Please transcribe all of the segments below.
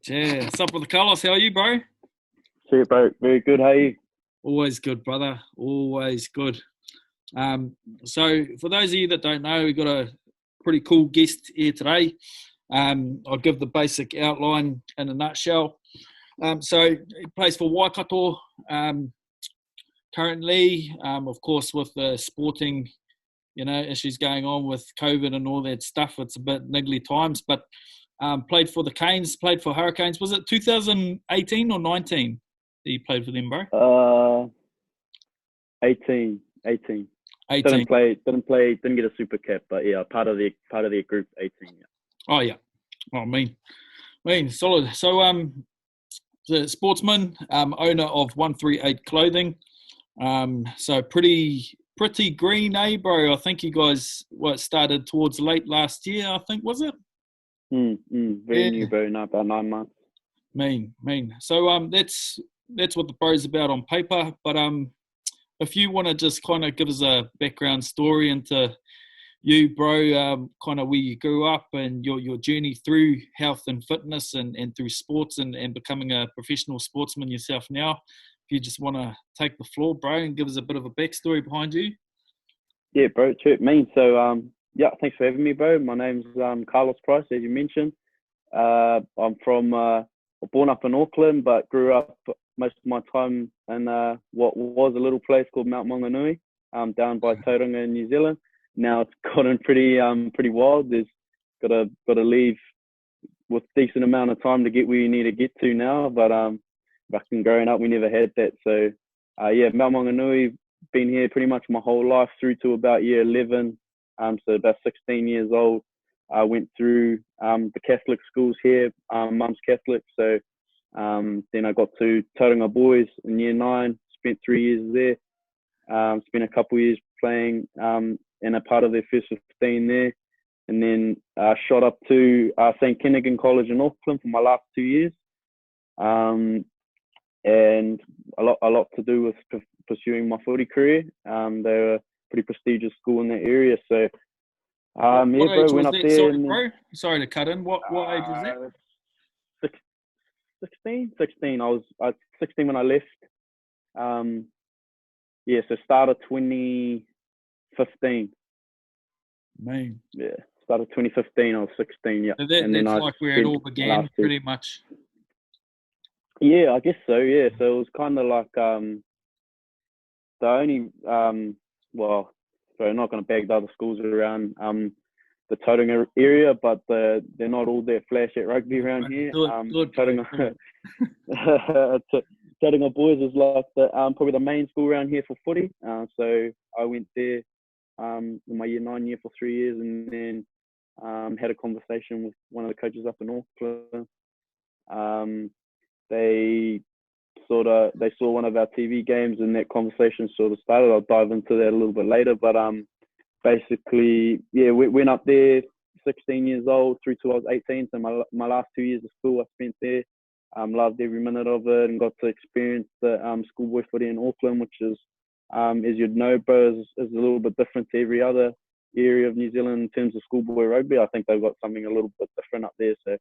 Yeah, what's up with the Carlos? How are you, bro? Sweet, bro. Very good. How are you? Always good, brother. Always good. Um, so, for those of you that don't know, we've got a pretty cool guest here today. I'll give the basic outline in a nutshell. So, he plays for Waikato currently. Of course, with the sporting, issues going on with COVID and all that stuff, it's a bit niggly times. But played for the Canes, played for Hurricanes. Was it 2018 or 19 that you played for them, bro? Uh, 18, 18. 18. Didn't get a super cap, but yeah, part of the group 18. Yeah. Oh yeah. Oh, mean, solid. So the sportsman, owner of 138 Clothing. So pretty green, eh, bro? I think you guys started towards late last year. I think was it? Very new, Yeah. bro. Not about 9 months. Mean. So that's what the bro's about on paper. But if you want to just kind of give us a background story into you, bro, kind of where you grew up and your journey through health and fitness and through sports and becoming a professional sportsman yourself now. If you just want to take the floor, bro, and give us a bit of a backstory behind you. Yeah, bro. True. Mean. So yeah. Thanks for having me, bro. My name's Carlos Price, as you mentioned. I'm from born up in Auckland, but grew up most of my time in what was a little place called Mount Maunganui, down by Tauranga in New Zealand. Now it's gotten pretty wild. There's gotta leave with decent amount of time to get where you need to get to now. But back in growing up, we never had that. So yeah, Mount Maunganui, been here pretty much my whole life through to about year 11. So about 16 years old. I went through the Catholic schools here. Mum's Catholic, so then I got to Tauranga Boys in year 9. Spent 3 years there. Spent a couple of years playing in a part of their first 15 there, and then shot up to St Kentigern College in Auckland for my last 2 years. And a lot to do with pursuing my footy career. They're a pretty prestigious school in that area, so yeah, What bro, age went was up that? there Sorry, and then bro. Sorry to cut in. What age was that? 16. I was 16 when I left. Um, yeah, so start of 2015. Me. Yeah, start of 2015. I was 16. Yeah, So and then that's I like where it spent all the last began, two. pretty much. Yeah, I guess so. Yeah, so it was kind of like the only well, so I'm not going to bag the other schools around the Tauranga area, but they're not all that flash at rugby around here. Do it, bro. Tauranga Tauranga Boys is like the probably the main school around here for footy. So I went there in my year 9 year for 3 years, and then had a conversation with one of the coaches up in Auckland. Um, they they saw one of our TV games, and that conversation sort of started. I'll dive into that a little bit later, but basically, yeah, we went up there, 16 years old through to I was 18. So my last 2 years of school I spent there. Loved every minute of it, and got to experience the schoolboy footy in Auckland, which is, as you'd know, bro, is a little bit different to every other area of New Zealand in terms of schoolboy rugby. I think they've got something a little bit different up there. So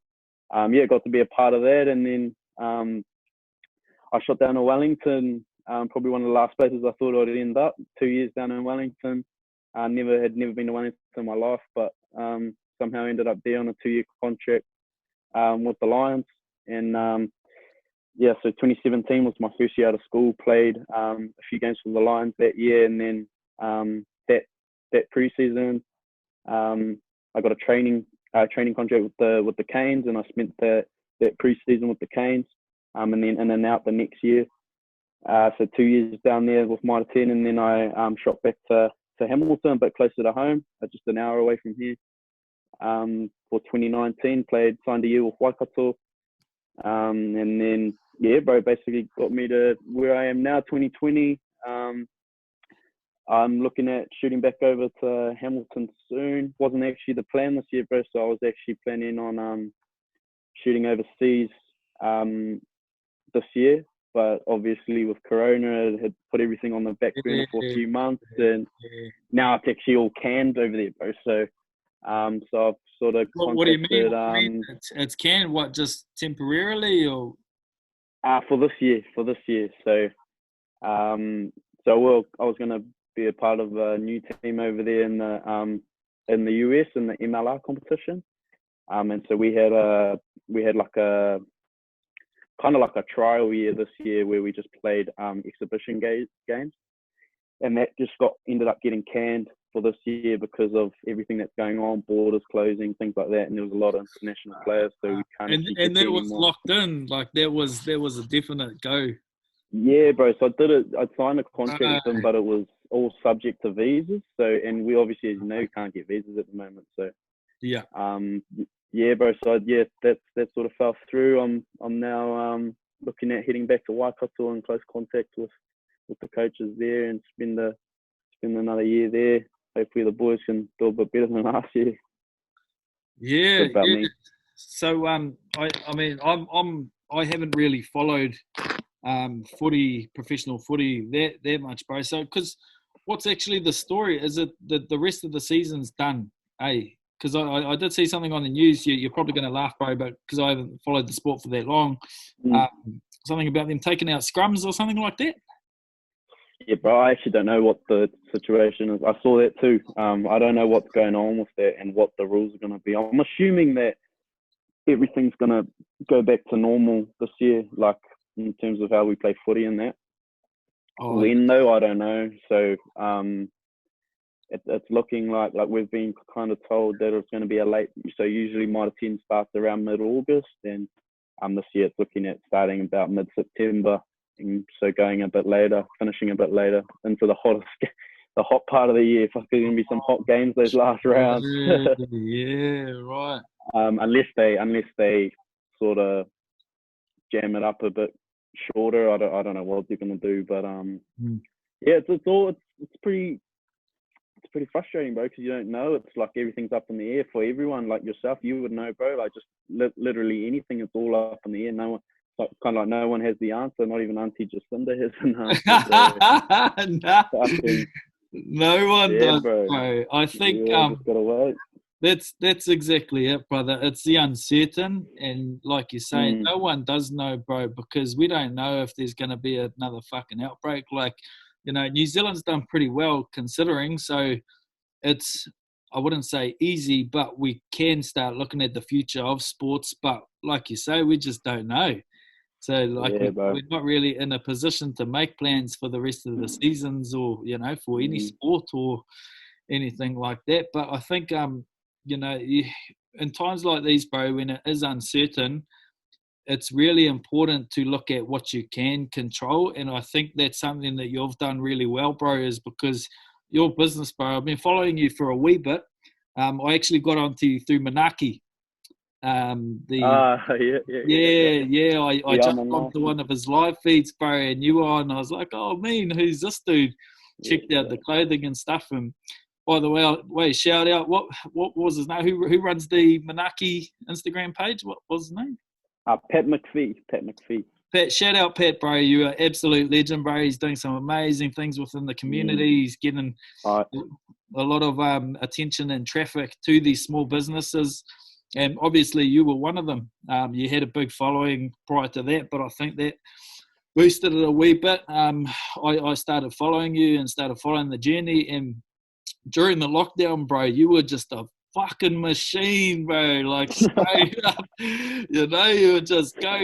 yeah, got to be a part of that, and then I shot down to Wellington. Probably one of the last places I thought I'd end up. 2 years down in Wellington. I had never been to Wellington in my life, but somehow ended up there on a 2 year contract with the Lions. And yeah, so 2017 was my first year out of school. Played a few games for the Lions that year, and then that preseason, I got a training contract with the Canes, and I spent that preseason with the Canes, and then in and out the next year. So 2 years down there with Mitre 10, and then I shot back to Hamilton, but closer to home, just an hour away from here. For 2019, signed a year with Waikato, and then yeah, bro, basically got me to where I am now, 2020. I'm looking at shooting back over to Hamilton soon. Wasn't actually the plan this year, bro. So I was actually planning on shooting overseas this year, but obviously with Corona, it had put everything on the back burner for a Yeah, few months, and yeah. now it's actually all canned over there, bro. So So I've sort of What do you mean? contacted What do you mean? It's canned. What, just temporarily, or? for this year. So I was going to be a part of a new team over there in the US in the MLR competition. And so we had like a kind of like a trial year this year where we just played exhibition games, and that just ended up getting canned for this year because of everything that's going on, borders closing, things like that, and there was a lot of international players, so we can't. And that was locked in, like that was a definite go. Yeah, bro. So I signed a contract with them, but it was all subject to visas. So, and we obviously, as you know, can't get visas at the moment. So, yeah. Yeah, bro. So yeah, that sort of fell through. I'm now looking at heading back to Waikato in close contact with the coaches there and spend another year there. Hopefully the boys can do a bit better than last year. Yeah, yeah. Me. So I mean I haven't really followed professional footy that much, bro. So because what's actually the story? Is it that the rest of the season's done? Because I did see something on the news. You're probably going to laugh, bro, but because I haven't followed the sport for that long, something about them taking out scrums or something like that. Yeah, bro, I actually don't know what the situation is. I saw that too. I don't know what's going on with that and what the rules are going to be. I'm assuming that everything's going to go back to normal this year, like in terms of how we play footy and that. When though, I don't know. So it's looking like we've been kind of told that it's going to be a late. So usually Mitre 10 starts around mid-August, and this year it's looking at starting about mid-September. And so going a bit later, finishing a bit later into the hot part of the year. Fuck, there's gonna be some hot games those last rounds. Yeah, right. Unless they sort of jam it up a bit shorter, I don't know what they're gonna do, but yeah, it's pretty frustrating, bro, because you don't know. It's like everything's up in the air for everyone. Like yourself, you would know, bro. Like just literally anything, it's all up in the air. No one. Kind of like no one has the answer. Not even Auntie Jacinda has an answer. No one does, bro. I think just gotta wait. That's exactly it, brother. It's the uncertain, and like you say, no one does know, bro, because we don't know if there's going to be another fucking outbreak. Like, you know, New Zealand's done pretty well considering, so it's, I wouldn't say easy, but we can start looking at the future of sports. But like you say, we just don't know. So, like, we're not really in a position to make plans for the rest of the seasons or, you know, for any sport or anything like that. But I think, you know, in times like these, bro, when it is uncertain, it's really important to look at what you can control. And I think that's something that you've done really well, bro, is because your business, bro, I've been following you for a wee bit. I actually got onto you through Manaki. I jumped onto one of his live feeds, bro, and you were on. I was like, oh, who's this dude? Checked out the clothing and stuff. And by the way, shout out, what was his name? Who runs the Manaki Instagram page? What was his name? Pat McPhee. Pat, shout out Pat, bro. You're an absolute legend, bro. He's doing some amazing things within the community. He's getting a lot of attention and traffic to these small businesses. And obviously you were one of them. You had a big following prior to that, but I think that boosted it a wee bit. I started following you and started following the journey. And during the lockdown, bro, you were just a fucking machine, bro. Like, straight up, you know, you would just go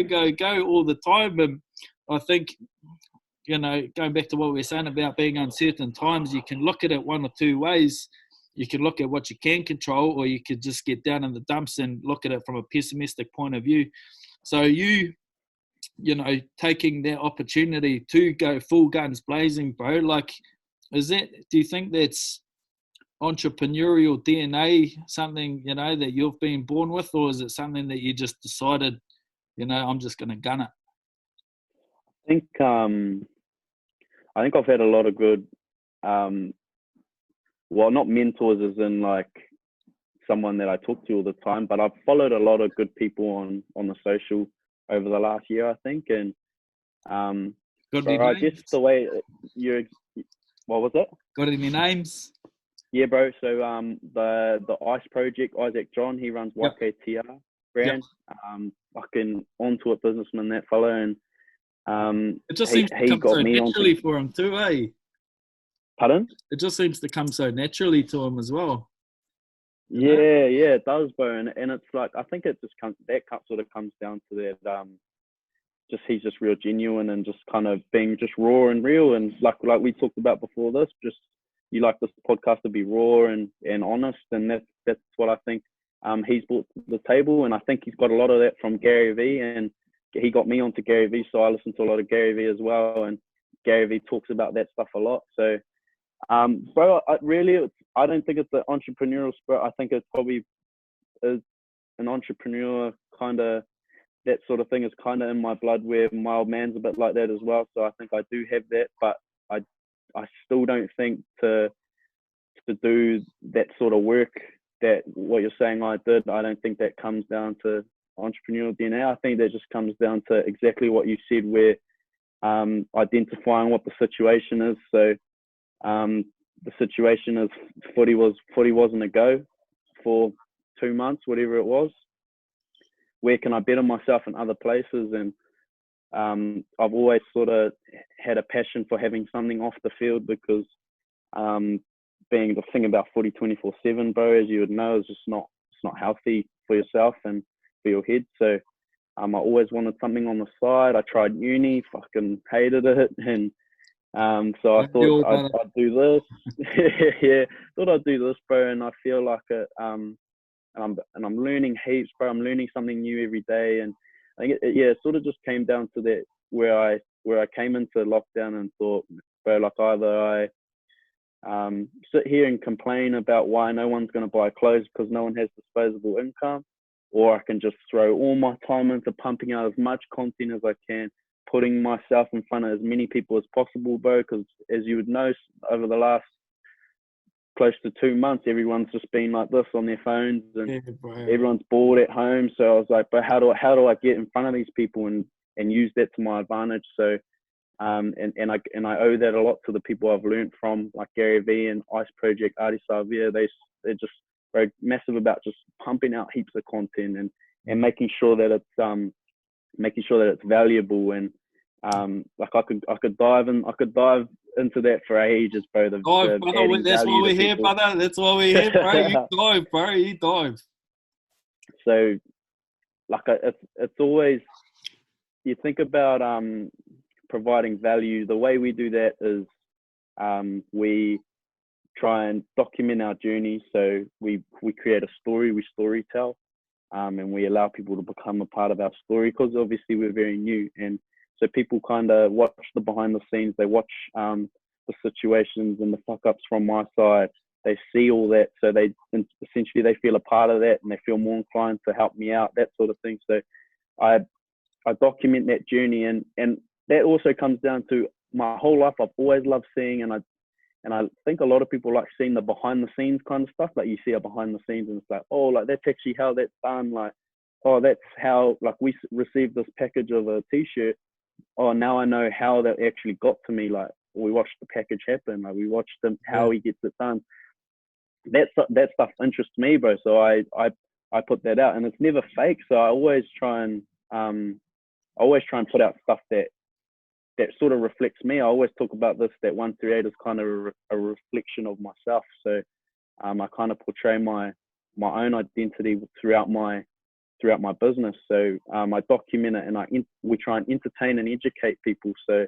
all the time. And I think, you know, going back to what we were saying about being uncertain times, you can look at it one or two ways. You can look at what you can control, or you could just get down in the dumps and look at it from a pessimistic point of view. So you know, taking that opportunity to go full guns blazing, bro, like, do you think that's entrepreneurial DNA, something, you know, that you've been born with, or is it something that you just decided, you know, I'm just going to gun it? I think I've had a lot of good, well, not mentors as in like someone that I talk to all the time, but I've followed a lot of good people on the social over the last year, I think. And got any names? Just the way what was it? Got any names? Yeah, bro. So the Ice Project, Isaac John, he runs Yep. YKTR Yep. brand. Fucking onto it businessman, that fellow, and It just he seems to he come got so me onto. naturally for him too, eh? Pardon? It just seems to come so naturally to him as well. You know? Yeah, it does, bro. And it's like, I think it just comes, sort of comes down to that, just he's just real genuine and just kind of being just raw and real. And like we talked about before this, just you like this podcast to be raw and honest. And that's what I think he's brought to the table. And I think he's got a lot of that from Gary Vee, and he got me onto Gary Vee. So I listen to a lot of Gary Vee as well. And Gary Vee talks about that stuff a lot. So, bro, I don't think it's the entrepreneurial spirit. I think it's probably is an entrepreneur kind of, that sort of thing is kind of in my blood, where my old man's a bit like that as well. So I think I do have that, but I still don't think to do that sort of work, that what you're saying I did, I don't think that comes down to entrepreneurial DNA. I think that just comes down to exactly what you said, where identifying what the situation is. So the situation is footy wasn't a go for 2 months, whatever it was. Where can I better myself in other places? And I've always sort of had a passion for having something off the field, because being the thing about footy 24/7, bro, as you would know, is just it's not healthy for yourself and for your head. So I always wanted something on the side. I tried uni, fucking hated it, and so I thought I'd do this. Yeah, thought I'd do this, bro, and I feel like it. And I'm learning heaps, bro. I'm learning something new every day, and I think it sort of just came down to that, where I came into lockdown and thought, bro, like either I sit here and complain about why no one's going to buy clothes because no one has disposable income, or I can just throw all my time into pumping out as much content as I can, putting myself in front of as many people as possible, bro. Because as you would know, over the last close to 2 months, everyone's just been like this on their phones, and everyone's bored at home. So I was like, but how do I get in front of these people and use that to my advantage? So and I owe that a lot to the people I've learned from, like Gary Vee and Ice Project, Artie Savia. They're just very massive about just pumping out heaps of content and making sure that it's valuable. And like I could dive into that for ages, bro. That's why we're here, brother. That's why we're here, bro. You dive, bro. You dive. So, like, it's always, you think about providing value. The way we do that is we try and document our journey. So we create a story, we story tell, and we allow people to become a part of our story, because obviously we're very new. And so people kind of watch the behind the scenes. They watch the situations and the fuck ups from my side. They see all that, so they feel a part of that, and they feel more inclined to help me out, that sort of thing. So I document that journey, and that also comes down to my whole life. I've always loved seeing, and I think a lot of people like seeing the behind the scenes kind of stuff. Like, you see a behind the scenes and it's like, oh, like that's actually how that's done. Like, oh, that's how, like, we received this package of a t-shirt. Oh, now I know how that actually got to me. Like, we watched the package happen. Like, we watched how he gets it done. That stuff interests me, bro. So I put that out, and it's never fake. So I always try and put out stuff that sort of reflects me. I always talk about this, that 138 is kind of a reflection of myself. So I kind of portray my own identity throughout my business. So I document it, and we try and entertain and educate people. So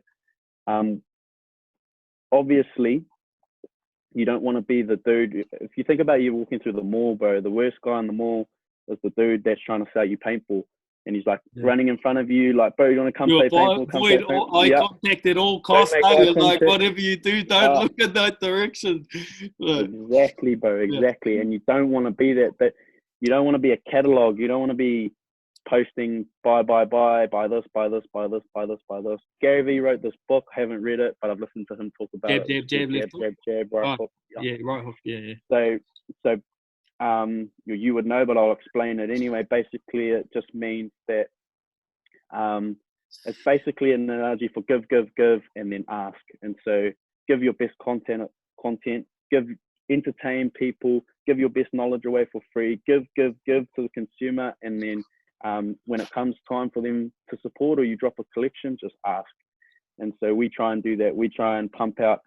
obviously, you don't want to be the dude. If you think about you walking through the mall, bro, the worst guy in the mall is the dude that's trying to sell you paintball. And he's like running in front of you, like, bro, you want to come play paintball? Avoid eye contact at all costs. Like, whatever you do, don't look in that direction. Exactly, bro. Exactly. Yeah. And you don't want to be that. But you don't want to be a catalog. You don't want to be posting buy this. Gary Vee wrote this book. I haven't read it, but I've listened to him talk about jab, right hook. Yeah, right hook. Yeah. So you would know, but I'll explain it anyway. Basically, it just means that it's basically an analogy for give, and then ask. And so give your best content, give entertain people, give your best knowledge away for free, give to the consumer, and then when it comes time for them to support or you drop a collection, just ask. And so we try and do that. We try and pump out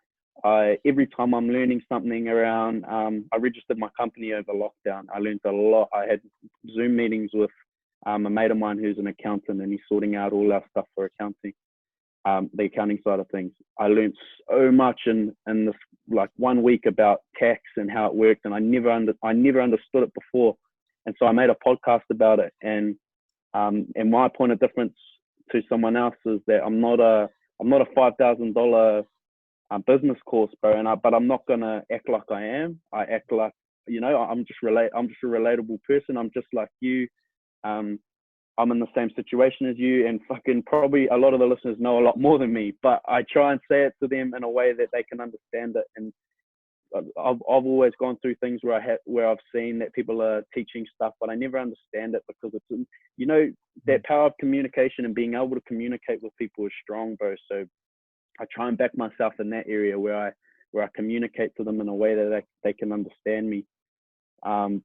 every time I'm learning something around. I registered my company over lockdown. I learned a lot. I had Zoom meetings with a mate of mine who's an accountant, and he's sorting out all our stuff for accounting, the accounting side of things. I learned so much in this like 1 week about tax and how it worked, and I never understood it before. And so I made a podcast about it. And my point of difference to someone else is that I'm not a $5,000 business course, bro. But I'm not gonna act like I am. I act like, I'm just a relatable person. I'm just like you. I'm in the same situation as you, and fucking probably a lot of the listeners know a lot more than me. But I try and say it to them in a way that they can understand it. And I've always gone through things where I've seen that people are teaching stuff, but I never understand it because it's, that power of communication and being able to communicate with people is strong, bro. So I try and back myself in that area where I communicate to them in a way that they can understand me. Bro,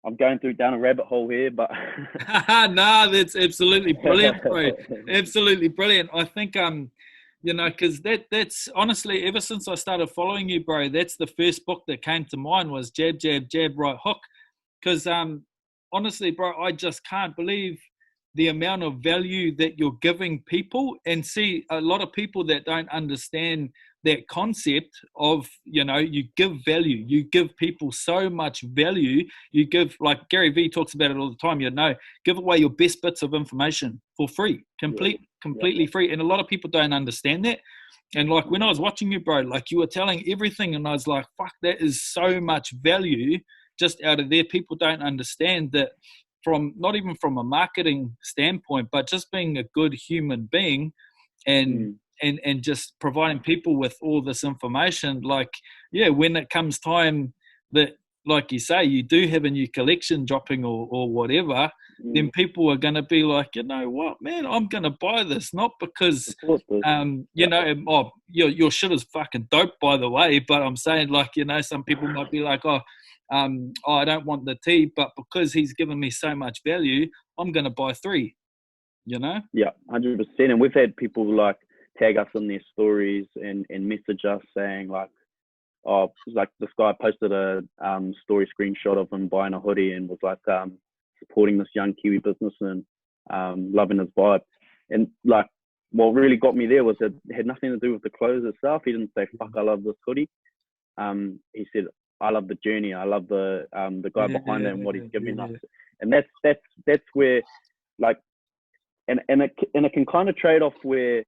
I'm going down a rabbit hole here, but no, that's absolutely brilliant, bro. Absolutely brilliant. I think because that's honestly, ever since I started following you, bro, that's the first book that came to mind was Jab, Jab, Jab, Right Hook. Because honestly, bro, I just can't believe the amount of value that you're giving people, and see a lot of people that don't understand that concept of, you give value, you give people so much value, you give, like Gary Vee talks about it all the time, give away your best bits of information for free, completely free. And a lot of people don't understand that. And like when I was watching you, bro, like you were telling everything, and I was like, fuck, that is so much value just out of there. People don't understand that, from not even from a marketing standpoint, but just being a good human being and just providing people with all this information. Like, when it comes time that, like you say, you do have a new collection dropping or whatever, then people are going to be like, you know what, man, I'm going to buy this, not because, your shit is fucking dope, by the way, but I'm saying, like, some people might be like, I don't want the tea, but because he's given me so much value, I'm going to buy 3, Yeah, 100%. And we've had people like tag us in their stories and message us saying like, like this guy posted a story screenshot of him buying a hoodie and was like supporting this young Kiwi business and loving his vibe. And like, what really got me there was it had nothing to do with the clothes itself. He didn't say, fuck, I love this hoodie. He said, I love the journey. I love the guy behind it and what he's giving us. And that's where, like, and it can kind of trade off where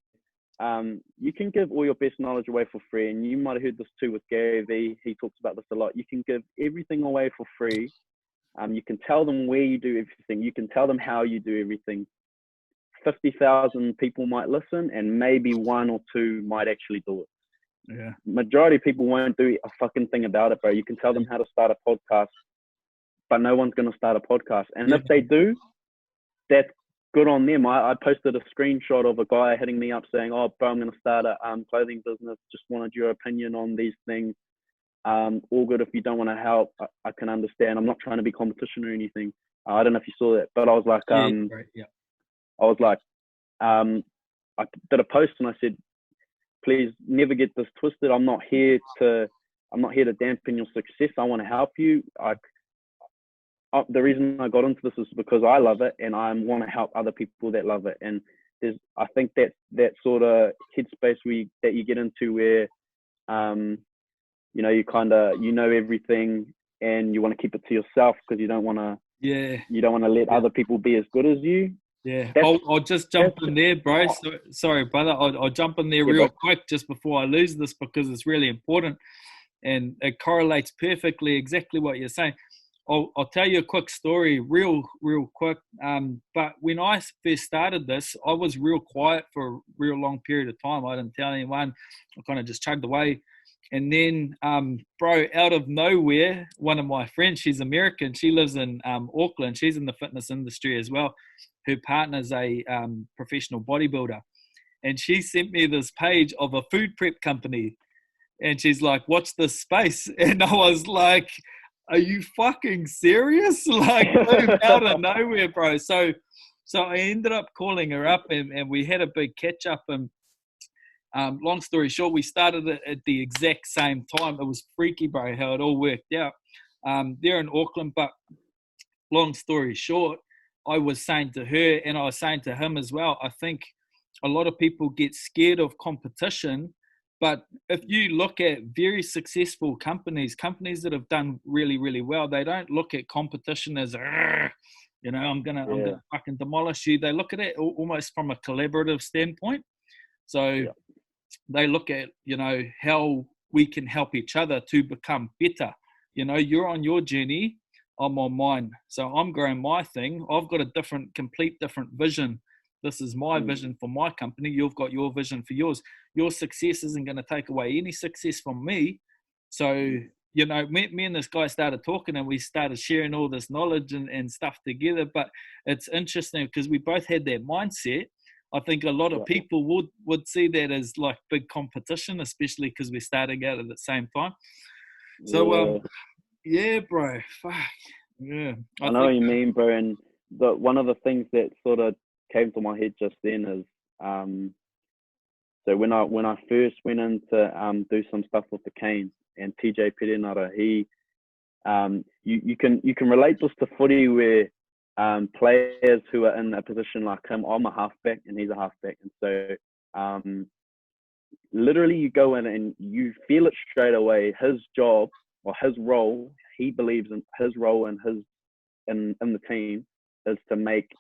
you can give all your best knowledge away for free. And you might have heard this too with Gary Vee. He talks about this a lot. You can give everything away for free. You can tell them where you do everything. You can tell them how you do everything. 50,000 people might listen, and maybe 1 or 2 might actually do it. Yeah. Majority of people won't do a fucking thing about it, bro. You can tell them how to start a podcast, but no one's going to start a podcast. And if they do, that's good on them. I posted a screenshot of a guy hitting me up saying, oh, bro, I'm going to start a clothing business. Just wanted your opinion on these things. All good if you don't want to help. I can understand. I'm not trying to be competition or anything. I don't know if you saw that, but I was like, I was like, I did a post and I said, please never get this twisted. I'm not here to dampen your success. I want to help you. The reason I got into this is because I love it and I want to help other people that love it. And I think that sort of headspace that you get into where, you kind of, everything and you want to keep it to yourself because you don't want to let other people be as good as you. Yeah, I'll just jump in there, bro. Sorry, brother. I'll jump in there real quick just before I lose this because it's really important and it correlates perfectly exactly what you're saying. I'll tell you a quick story, real quick. But when I first started this, I was real quiet for a real long period of time. I didn't tell anyone. I kind of just chugged away. And then, bro, out of nowhere, one of my friends, she's American. She lives in Auckland. She's in the fitness industry as well. Her partner's a professional bodybuilder. And she sent me this page of a food prep company. And she's like, "Watch this space." And I was like, "Are you fucking serious?" Like, boom, out of nowhere, bro. So I ended up calling her up, and we had a big catch up. And long story short, we started it at the exact same time. It was freaky, bro, how it all worked out. They're in Auckland, but long story short, I was saying to her, and I was saying to him as well, I think a lot of people get scared of competition. But if you look at very successful companies that have done really, really well, they don't look at competition as, I'm gonna fucking demolish you. They look at it almost from a collaborative standpoint. So they look at, how we can help each other to become better. You're on your journey, I'm on mine. So I'm growing my thing. I've got a complete different vision. This is my vision for my company. You've got your vision for yours. Your success isn't going to take away any success from me. So, me and this guy started talking, and we started sharing all this knowledge and stuff together. But it's interesting because we both had that mindset. I think a lot of people would see that as like big competition, especially because we're starting out at the same time. So, yeah, bro. Fuck. Yeah. I know what you mean, bro. And one of the things that sort of came to my head just then is, so when I first went in to do some stuff with the Canes and TJ Perenara, he, you can relate this to footy where players who are in a position like him, I'm a halfback and he's a halfback, and so literally you go in and you feel it straight away. His job or his role, he believes in his role and his in the team is to make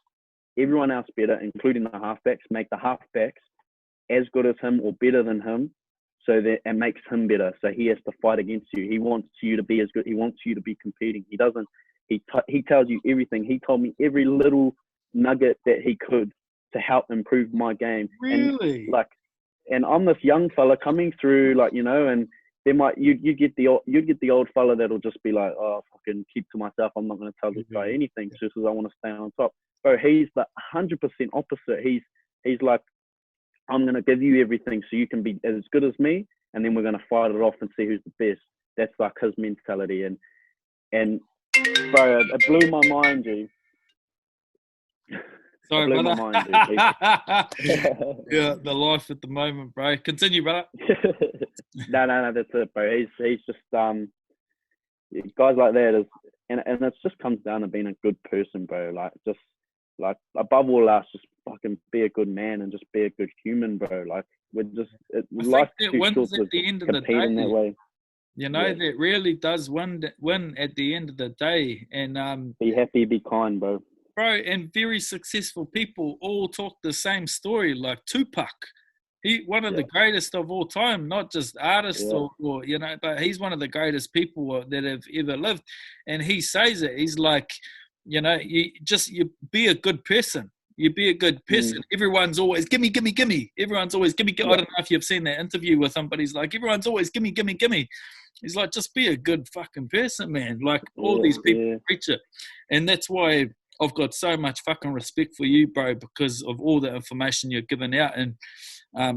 everyone else better, including the halfbacks, make the halfbacks as good as him or better than him, so that it makes him better. So he has to fight against you. He wants you to be as good. He wants you to be competing. He doesn't. He tells you everything. He told me every little nugget that he could to help improve my game. Really? And I'm this young fella coming through, and you'd get the old fella that'll just be like, oh, fucking keep to myself. I'm not going to tell this guy anything just because I want to stay on top. So he's the 100% opposite. He's like, I'm going to give you everything so you can be as good as me, and then we're going to fight it off and see who's the best. That's like his mentality. And bro, it blew my mind, G. Sorry, brother. Yeah, the life at the moment, bro. Continue, brother. No, that's it, bro. He's just guys like that is, and it just comes down to being a good person, bro. Like above all else, just fucking be a good man and just be a good human, bro. Like life too short to compete in that way. That really does win at the end of the day. And be happy, be kind, bro. Bro, and very successful people all talk the same story, like Tupac. He one of the greatest of all time, not just artists or but he's one of the greatest people that have ever lived. And he says it. He's like, you be a good person. You be a good person. Everyone's always gimme. Everyone's always gimme. I don't know if you've seen that interview with him, but he's like, everyone's always gimme. He's like, just be a good fucking person, man. Like all these people preach it. And that's why I've got so much fucking respect for you, bro, because of all the information you're giving out. And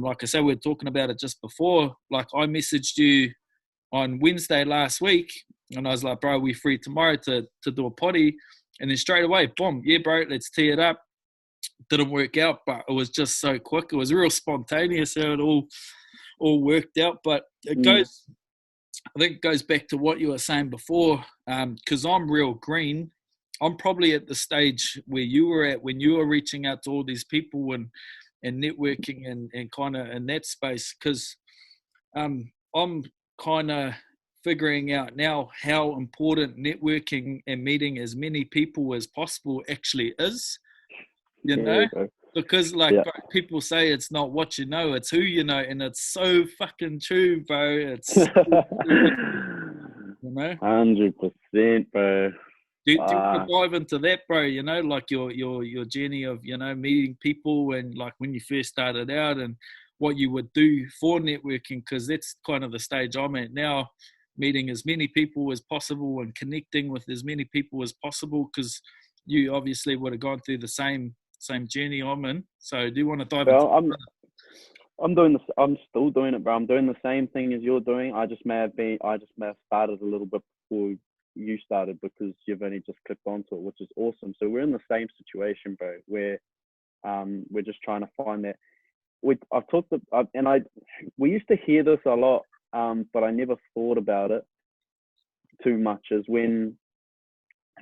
like I said, we were talking about it just before. Like I messaged you on Wednesday last week, and I was like, bro, we free tomorrow to do a potty? And then straight away, boom, yeah, bro, let's tee it up. Didn't work out, but it was just so quick. It was real spontaneous how it all worked out. But it goes, I think it goes back to what you were saying before, because I'm real green. I'm probably at the stage where you were at when you were reaching out to all these people and networking and kind of in that space, because I'm kind of figuring out now how important networking and meeting as many people as possible actually is, because people say it's not what you know, it's who you know, and it's so fucking true, bro. It's 100%, bro. Do you want to dive into that, bro? Like your journey of meeting people and like when you first started out and what you would do for networking, because that's kind of the stage I'm at now, meeting as many people as possible and connecting with as many people as possible, because you obviously would have gone through the same journey I'm in. So do you want to dive into that? I'm still doing it, bro. I'm doing the same thing as you're doing. I just may have started a little bit before you started because you've only just clicked onto it, which is awesome. So we're in the same situation, bro, where we're just trying to find that. We used to hear this a lot, but I never thought about it too much. Is when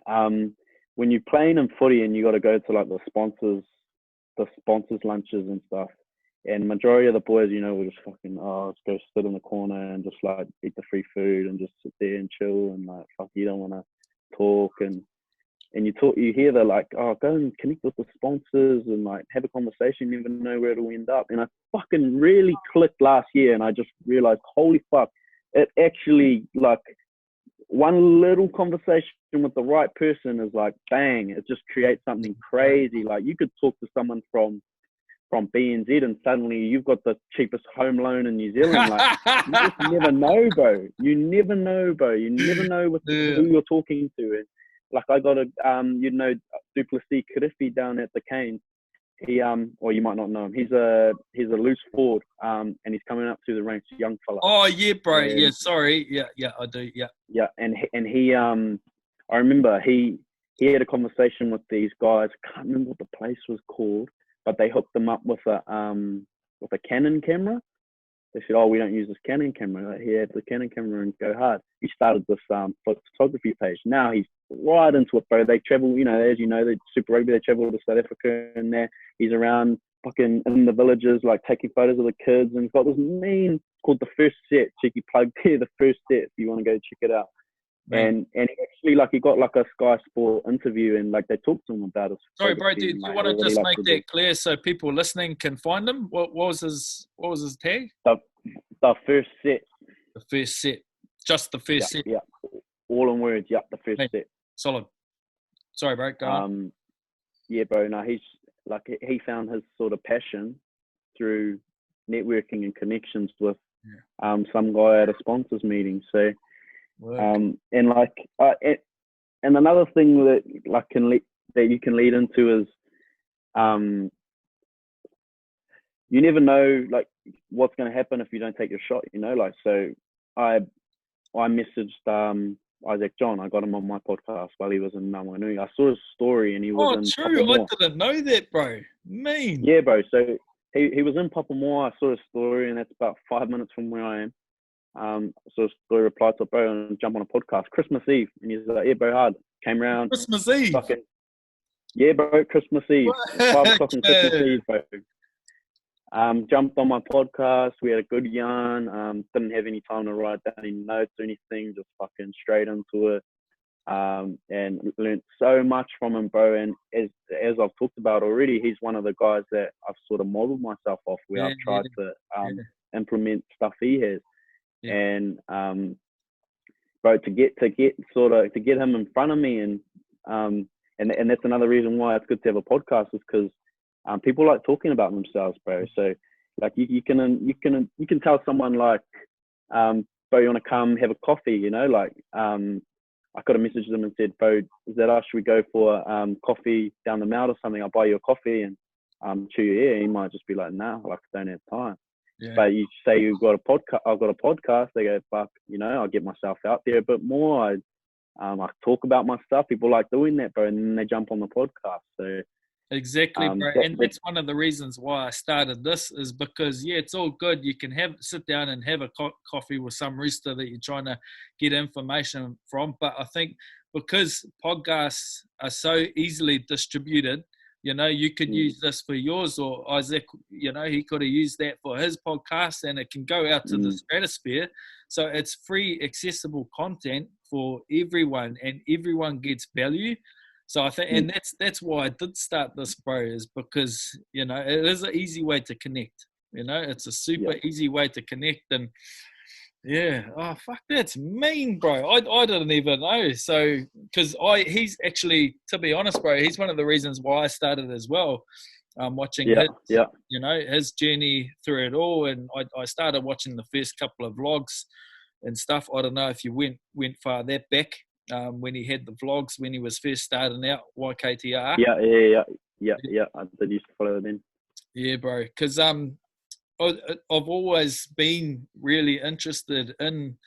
you're playing in footy and you got to go to like the sponsors lunches and stuff. And majority of the boys, you know, will just fucking, let's go sit in the corner and just like eat the free food and just sit there and chill and like, fuck, you don't want to talk. And you hear they're like, oh, go and connect with the sponsors and like have a conversation. You never know where it'll end up. And I fucking really clicked last year and I just realized, holy fuck, it actually like one little conversation with the right person is like, bang, it just creates something crazy. Like you could talk to someone from BNZ and suddenly you've got the cheapest home loan in New Zealand. Like you just never know, bro. You never know who you're talking to. And like I got Duplessis Kirifi down at the Canes. He or you might not know him. He's a loose forward, and he's coming up through the ranks, young fella. Oh yeah, bro. And, yeah, sorry. Yeah, I do. Yeah. Yeah, and he I remember he had a conversation with these guys. I can't remember what the place was called, but they hooked them up with a Canon camera. They said, "Oh, we don't use this Canon camera." He had the Canon camera and go hard. He started this photography page. Now he's right into it, bro. They travel, you know, as you know, the Super Rugby, they travel to South Africa, and there he's around fucking in the villages, like taking photos of the kids. And he's got this meme called The First Set. Cheeky plug there, The First Set, if you want to go check it out. Man. And he actually he got like a Sky Sport interview and like they talked to him about it. Sorry, bro, do you want to just make that clear so people listening can find him? What was his tag? The First Set. The First Set. Just the first set. Yeah. All in words, the first set. Solid. Sorry, bro. Go on. Yeah, bro. No, he's like he found his sort of passion through networking and connections with some guy at a sponsors meeting. So and another thing that that you can lead into is you never know like what's going to happen if you don't take your shot, you know, like so I messaged Isaac John. I got him on my podcast while he was in Nawanui. I saw his story and he was in Papamoa. I didn't know that, bro. Mean. Yeah, bro. So he was in Papamoa. I saw his story and that's about 5 minutes from where I am. So I replied to it, bro, and jump on a podcast Christmas Eve, and he's like, yeah, bro, hard. Came around Christmas Eve. Yeah, bro, Christmas Eve. 5 o'clock on Christmas Eve, bro. Jumped on my podcast. We had a good yarn. Didn't have any time to write down any notes or anything. Just fucking straight into it. And learned so much from him, bro. And as I've talked about already, he's one of the guys that I've sort of modeled myself off, where I've tried to implement stuff he has. Yeah. And bro, to get him in front of me, and that's another reason why it's good to have a podcast, is because people like talking about themselves, bro. So like you can tell someone like, bro, you want to come have a coffee, you know, like I could have messaged them and said, bro, is that us? Should we go for coffee down the mount or something? I'll buy you a coffee and chew your ear. He might just be like, nah, like I don't have time. Yeah. But you say you've got a podcast, I've got a podcast, they go, fuck, you know, I'll get myself out there a bit more. I talk about my stuff. People like doing that, bro, and then they jump on the podcast. So exactly, bro. And that's one of the reasons why I started this, is because, yeah, it's all good. You can sit down and have a coffee with some rooster that you're trying to get information from. But I think because podcasts are so easily distributed, you know, you could use this for yours, or Isaac, you know, he could have used that for his podcast, and it can go out to the stratosphere. So it's free, accessible content for everyone, and everyone gets value. So I think, and that's why I did start this, bro, is because, you know, it is an easy way to connect. You know, it's a super easy way to connect. And yeah, oh fuck, that's mean, bro. I didn't even know. So because he's actually, to be honest, bro, he's one of the reasons why I started as well. Watching his, you know, his journey through it all, and I started watching the first couple of vlogs and stuff. I don't know if you went far that back. When he had the vlogs when he was first starting out, YKTR. Yeah. I did used to follow them in. Yeah, bro. Because I've always been really interested in,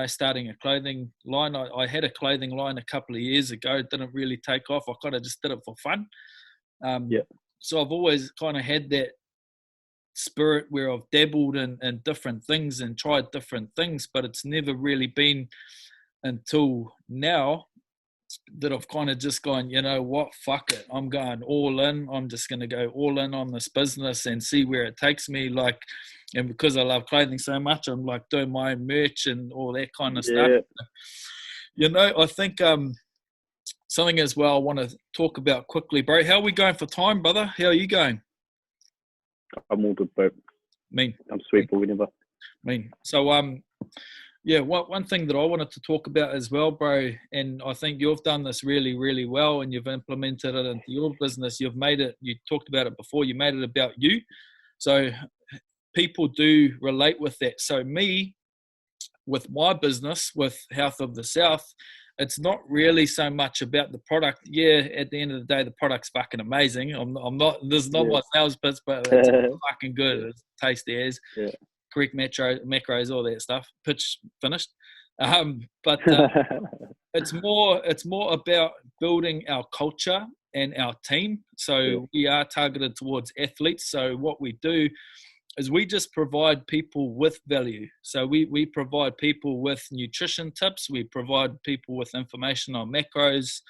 starting a clothing line. I had a clothing line a couple of years ago. It didn't really take off. I kind of just did it for fun. So I've always kind of had that spirit where I've dabbled in different things and tried different things, but it's never really been until now that I've kind of just gone, you know what, fuck it, I'm going all in. I'm just going to go all in on this business and see where it takes me. Like, and because I love clothing so much, I'm like doing my own merch and all that kind of stuff. I think something as well I want to talk about quickly, bro. How are we going for time, brother? How are you going? I'm all good, bro. I'm sweet for whenever. So, one thing that I wanted to talk about as well, bro, and I think you've done this really, really well, and you've implemented it into your business. You've made it, you talked about it before, you made it about you. So people do relate with that. So me, with my business, with Health of the South, it's not really so much about the product. Yeah, at the end of the day, the product's fucking amazing. I'm not, this is not my sales pitch, but it's fucking good. It's tasty as. Correct macros, all that stuff. Pitch finished. But it's more about building our culture and our team. So we are targeted towards athletes. So what we do is we just provide people with value. So we provide people with nutrition tips. We provide people with information on macros,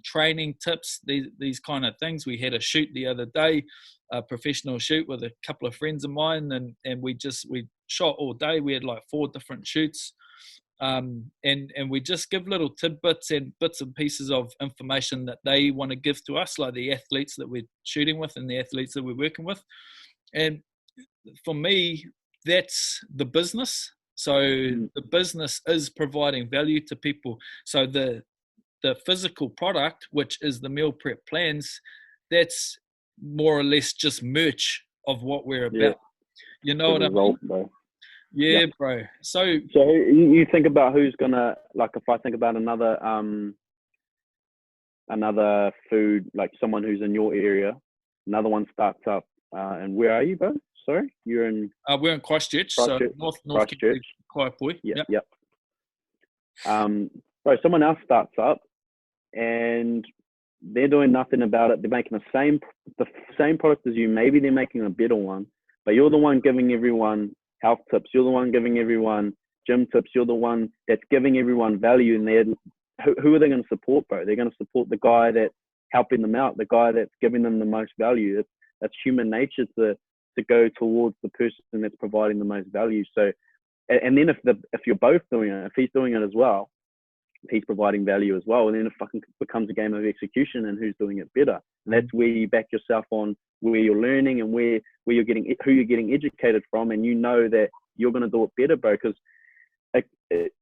training tips, these kind of things. We had a shoot the other day, a professional shoot with a couple of friends of mine, and we shot all day. We had like 4 different shoots, and we just give little tidbits and bits and pieces of information that they want to give to us, like the athletes that we're shooting with and the athletes that we're working with. And for me, that's the business. So the business is providing value to people. So the physical product, which is the meal prep plans, that's more or less just merch of what we're about. You know what I mean? Bro. Yeah, bro. So you think about who's gonna, like, if I think about another food, like someone who's in your area, another one starts up, and where are you, bro? Sorry, you're in. We're in Christchurch, so North Christchurch. Kaiapoi. Yep. Bro, someone else starts up, and they're doing nothing about it. They're making the same product as you. Maybe they're making a better one, but you're the one giving everyone health tips. You're the one giving everyone gym tips. You're the one that's giving everyone value. And who are they going to support, bro? They're going to support the guy that's helping them out, the guy that's giving them the most value. That's human nature to go towards the person that's providing the most value. So, and then if you're both doing it, if he's doing it as well, if he's providing value as well, and then it fucking becomes a game of execution and who's doing it better. And that's where you back yourself on where you're learning and where you're getting, who you're getting educated from, and you know that you're going to do it better, bro. Because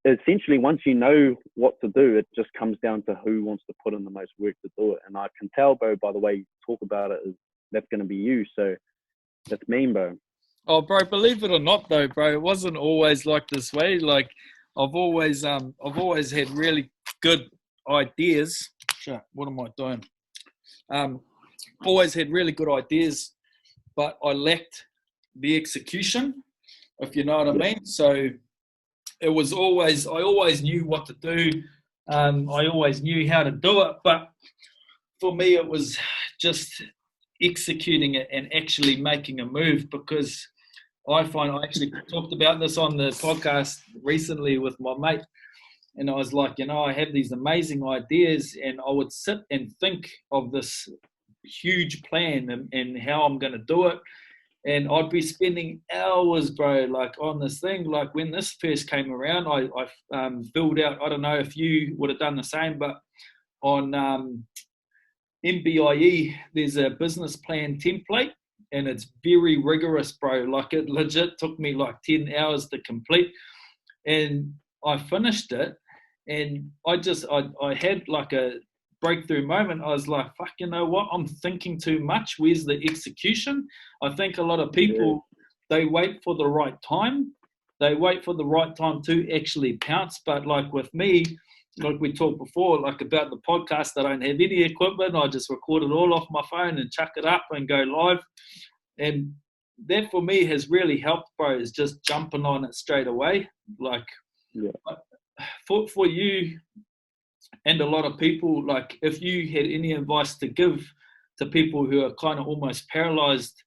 essentially, once you know what to do, it just comes down to who wants to put in the most work to do it. And I can tell, bro, by the way you talk about it, is that's going to be you. So that's mean, bro. Oh, bro, believe it or not, though, bro, it wasn't always like this way. Like, I've always had really good ideas. What am I doing? Always had really good ideas, but I lacked the execution, if you know what I mean. So it was I always knew what to do. I always knew how to do it, but for me, it was just executing it and actually making a move, because I find, I actually talked about this on the podcast recently with my mate, and I was like, I have these amazing ideas, and I would sit and think of this huge plan and how I'm going to do it, and I'd be spending hours, bro, like on this thing. Like when this first came around, I filled out, I don't know if you would have done the same, but on MBIE, there's a business plan template, and it's very rigorous, bro. Like it legit took me like 10 hours to complete, and I finished it, and I had like a breakthrough moment. I was like, fuck, you know what? I'm thinking too much. Where's the execution? I think a lot of people, they wait for the right time. They wait for the right time to actually pounce. But like with me, like we talked before, like about the podcast, I don't have any equipment. I just record it all off my phone and chuck it up and go live. And that for me has really helped, bro, is just jumping on it straight away. Like, Yeah. For you and a lot of people, like, if you had any advice to give to people who are kind of almost paralyzed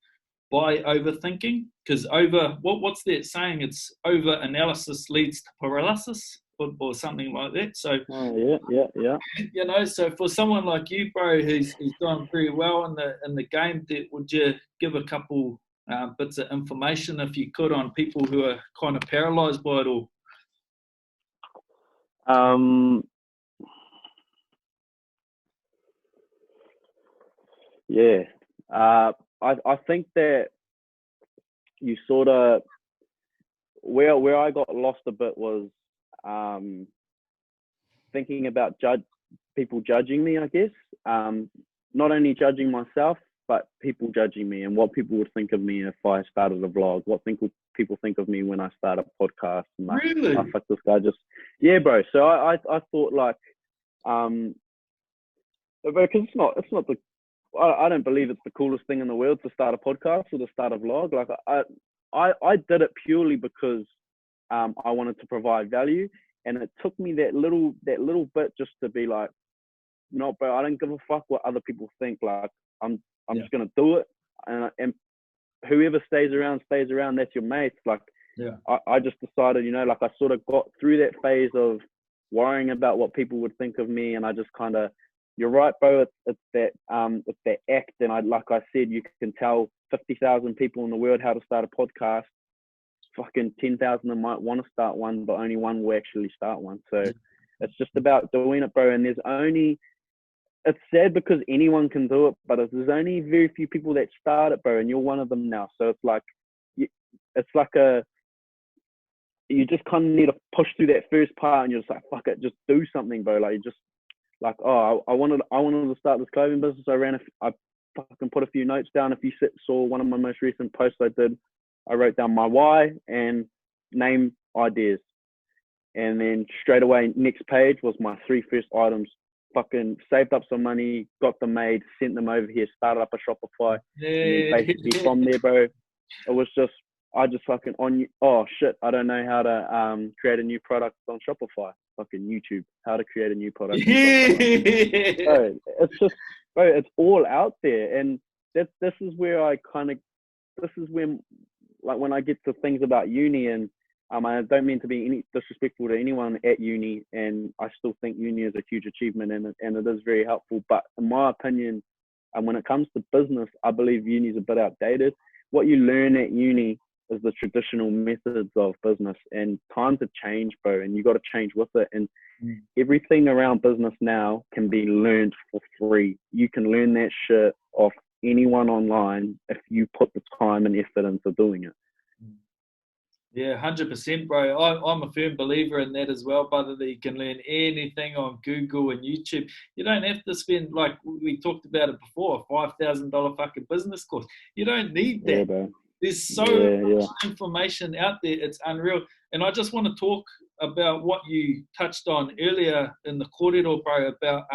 by overthinking, because what's that saying? It's over analysis leads to paralysis, or something like that. So, Oh, yeah. so for someone like you, bro, who's doing very well in the game, would you give a couple bits of information, if you could, on people who are kind of paralyzed by it all? Yeah. I think that you sort of, where I got lost a bit was thinking about people judging me, I guess. Not only judging myself, but people judging me, and what people would think of me if I started a vlog, what people think of me when I start a podcast. And like, Really? oh, fuck, this guy just, yeah, bro. So I thought, like, because it's not the, I don't believe it's the coolest thing in the world to start a podcast or to start a vlog. Like, I did it purely because I wanted to provide value, and it took me that little bit just to be like, no, bro, I don't give a fuck what other people think. Like, I'm just gonna do it, and whoever stays around. That's your mates. Like, I just decided, like, I sort of got through that phase of worrying about what people would think of me, and I just kind of, you're right, bro. It's that act, and like I said, you can tell 50,000 people in the world how to start a podcast. Fucking 10,000 that might want to start one, but only one will actually start one. So it's just about doing it, bro. And it's sad because anyone can do it, but there's only very few people that start it, bro. And you're one of them now. So it's like, you just kind of need to push through that first part, and you're just like, fuck it, just do something, bro. Like, you just like, oh, I wanted to start this clothing business. I fucking put a few notes down. If you saw one of my most recent posts I did, I wrote down my why and name ideas. And then straight away, next page was my 3 first items. Fucking saved up some money, got them made, sent them over here, started up a Shopify. Yeah. And then basically from there, bro, it was just, I just fucking oh shit, I don't know how to create a new product on Shopify. Fucking YouTube, how to create a new product on Shopify. Bro, it's just, bro, it's all out there. And this is where like, when I get to things about uni, and I don't mean to be any disrespectful to anyone at uni, and I still think uni is a huge achievement, and it is very helpful. But in my opinion, and when it comes to business, I believe uni is a bit outdated. What you learn at uni is the traditional methods of business, and times have changed, bro, and you got to change with it. And everything around business now can be learned for free. You can learn that shit off anyone online if you put the time and effort into doing it. Yeah, 100%, bro. I'm a firm believer in that as well, brother, that you can learn anything on Google and YouTube. You don't have to spend, like we talked about it before, a $5,000 fucking business course. You don't need that. Yeah, bro. There's so much information out there. It's unreal. And I just want to talk about what you touched on earlier in the corridor, bro, about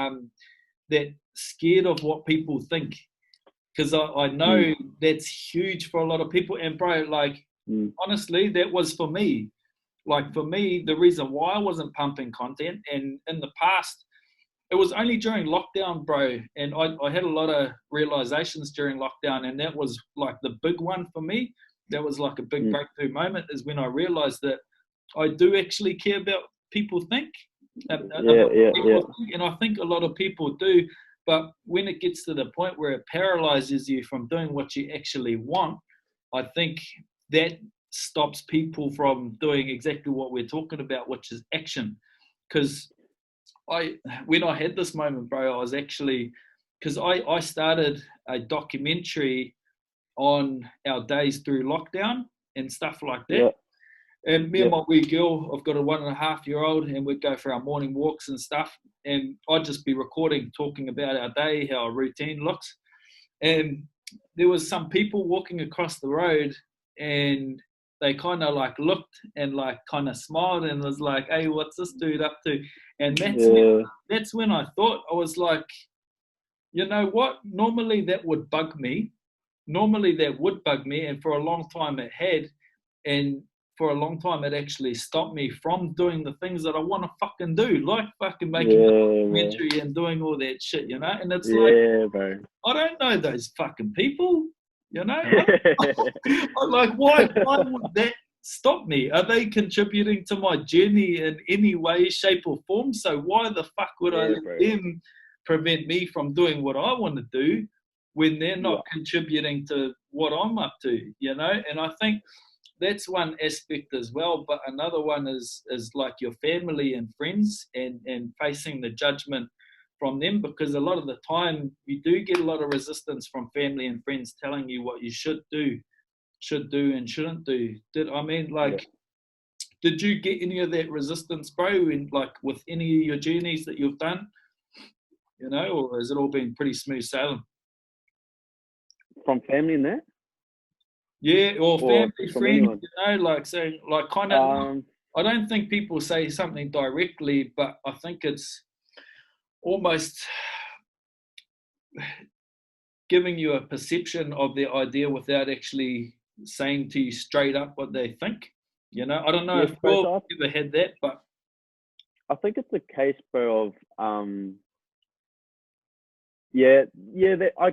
that scared of what people think. Because I know that's huge for a lot of people. And, bro, like, honestly, that was for me. Like, for me, the reason why I wasn't pumping content, and in the past, it was only during lockdown, bro. And I had a lot of realizations during lockdown, and that was like the big one for me. That was like a big breakthrough moment, is when I realized that I do actually care about people think. And I think a lot of people do. But when it gets to the point where it paralyzes you from doing what you actually want, I think that stops people from doing exactly what we're talking about, which is action. Because when I had this moment, bro, I was actually, because I started a documentary on our days through lockdown and stuff like that. Yeah. And me and my wee girl, I've got a 1.5-year-old, and we'd go for our morning walks and stuff. And I'd just be recording, talking about our day, how our routine looks. And there was some people walking across the road, and they kind of like looked and like kind of smiled and was like, hey, what's this dude up to? And that's when I thought, I was like, you know what? Normally that would bug me, normally that would bug me, and for a long time it had, and for a long time it actually stopped me from doing the things that I want to fucking do, like fucking making a documentary and doing all that shit, you know. And it's like, bro. I don't know those fucking people, you know. I'm like, why would that stop me? Are they contributing to my journey in any way, shape, or form? So why the fuck would I let them prevent me from doing what I want to do when they're not contributing to what I'm up to, you know? And I think that's one aspect as well. But another one is like your family and friends, and facing the judgment from them, because a lot of the time you do get a lot of resistance from family and friends telling you what you should do and shouldn't do. Did you get any of that resistance, bro, in like with any of your journeys that you've done, you know, or has it all been pretty smooth sailing? From family and that? Yeah, or family, friends, you know, like saying, like kind of, I don't think people say something directly, but I think it's almost giving you a perception of their idea without actually saying to you straight up what they think. You know, I don't know if you've ever had that, but I think it's a case, bro, of I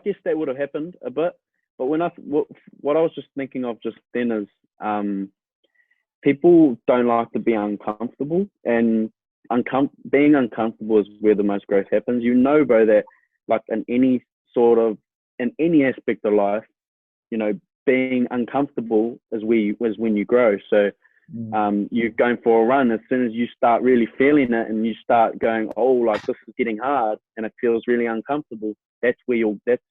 guess that would have happened a bit. But when what I was just thinking of just then is people don't like to be uncomfortable, and being uncomfortable is where the most growth happens. You know, bro, that like in any aspect of life, you know, being uncomfortable is when you grow. So you're going for a run. As soon as you start really feeling it and you start going, oh, like this is getting hard and it feels really uncomfortable, that's where that's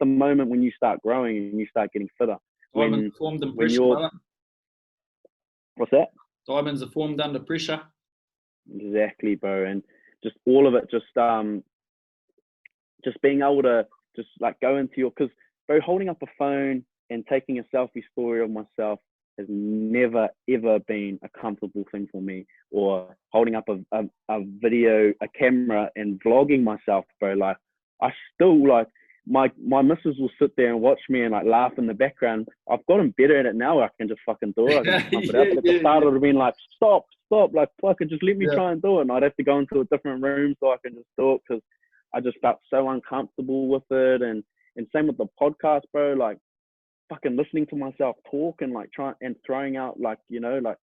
the moment when you start growing and you start getting fitter. Diamonds formed under pressure. What's that? Diamonds are formed under pressure. Exactly, bro. And just all of it, just being able to just like go into your, because bro, holding up a phone and taking a selfie story of myself has never ever been a comfortable thing for me, or holding up a camera and vlogging myself, bro. Like I still like my missus will sit there and watch me and like laugh in the background. I've gotten better at it now. I can just fucking do it. I can just pump it out. But at the start it would have been like, stop, like fucking just let me try and do it. And I'd have to go into a different room so I can just do it, because I just felt so uncomfortable with it. And same with the podcast, bro. Like fucking listening to myself talk and like throwing out, like, you know, like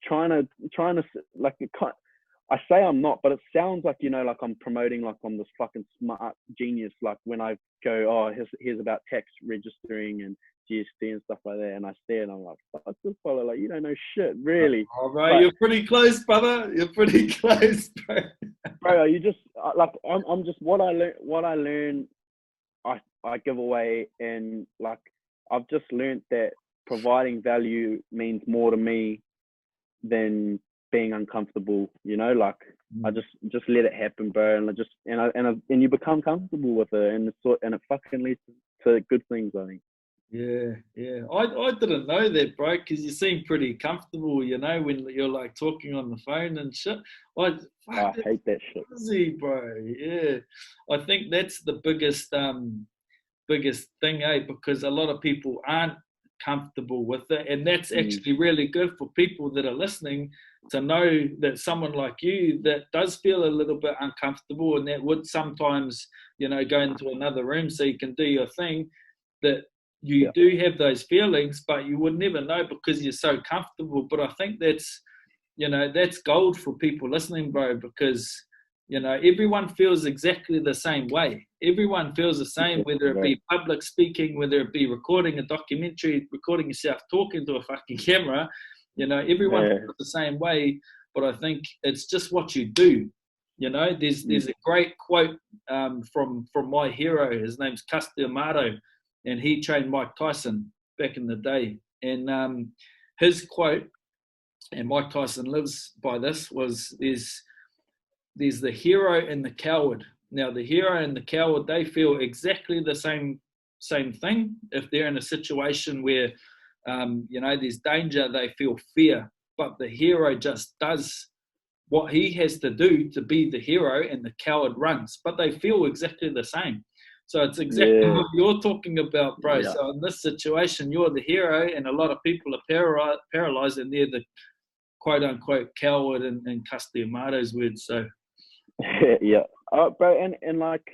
trying to like I say I'm not, but it sounds like, you know, like I'm promoting like I'm this fucking smart genius. Like when I go, oh, here's about tax registering and GST and stuff like that, and I stare and I'm like, fuck this fella, like you don't know shit, really. Oh, bro, but you're pretty close, brother. You're pretty close, bro. Bro, you just like I'm just what I learn, I give away, and like I've just learned that providing value means more to me than being uncomfortable, you know. Like I just let it happen, bro, and you become comfortable with it, and it fucking leads to good things, I think. Yeah. I didn't know that, bro, because you seem pretty comfortable, you know, when you're like talking on the phone and shit. I hate that shit. Crazy, bro. Yeah, I think that's the biggest thing, because a lot of people aren't comfortable with it, and that's actually really good for people that are listening to know that someone like you that does feel a little bit uncomfortable, and that would sometimes, you know, go into another room so you can do your thing, that you do have those feelings, but you would never know because you're so comfortable. But I think that's, you know, that's gold for people listening, bro, because, you know, everyone feels exactly the same way. Everyone feels the same, whether it be public speaking, whether it be recording a documentary, recording yourself talking to a fucking camera. You know, everyone feels the same way, but I think it's just what you do. You know, there's a great quote from my hero. His name's Cus D'Amato, and he trained Mike Tyson back in the day. And his quote, and Mike Tyson lives by this, was there's the hero and the coward. Now, the hero and the coward, they feel exactly the same thing. If they're in a situation where, you know, there's danger, they feel fear. But the hero just does what he has to do to be the hero, and the coward runs. But they feel exactly the same. So it's exactly what you're talking about, bro. Yeah. So in this situation, you're the hero, and a lot of people are paralyzed, and they're the quote unquote coward and Casti Amato's words. So Yeah. Bro, and like,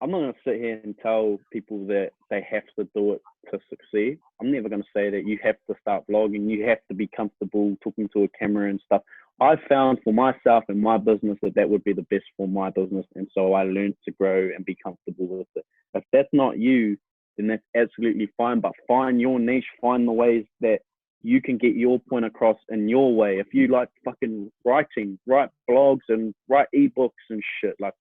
I'm not going to sit here and tell people that they have to do it to succeed. I'm never going to say that you have to start vlogging, you have to be comfortable talking to a camera and stuff. I found for myself and my business that would be the best for my business. And so I learned to grow and be comfortable with it. If that's not you, then that's absolutely fine. But find your niche, find the ways that you can get your point across in your way. If you like fucking writing, write blogs and write ebooks and shit, like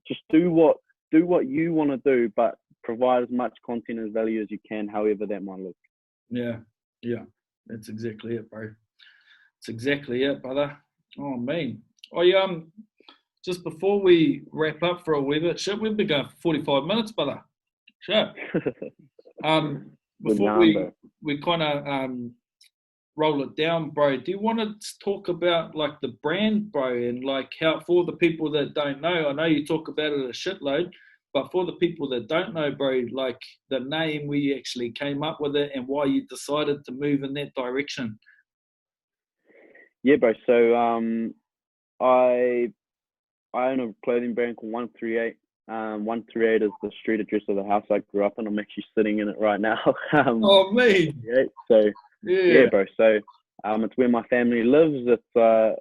just do what you want to do, but provide as much content and value as you can, however that might look. Yeah, that's exactly it, bro. It's exactly it, brother. Oh man. Just before we wrap up for a wee bit, shit, we've been going for 45 minutes, brother. Shit. Before we kind of roll it down, bro, do you want to talk about like the brand, bro, and like how, for the people that don't know, I know you talk about it a shitload, but for the people that don't know, bro, like the name, we actually came up with it and why you decided to move in that direction. Yeah, bro. So I own a clothing brand called 138. 138 is the street address of the house I grew up in. I'm actually sitting in it right now. Oh man. So yeah, bro. So it's where my family lives. It's a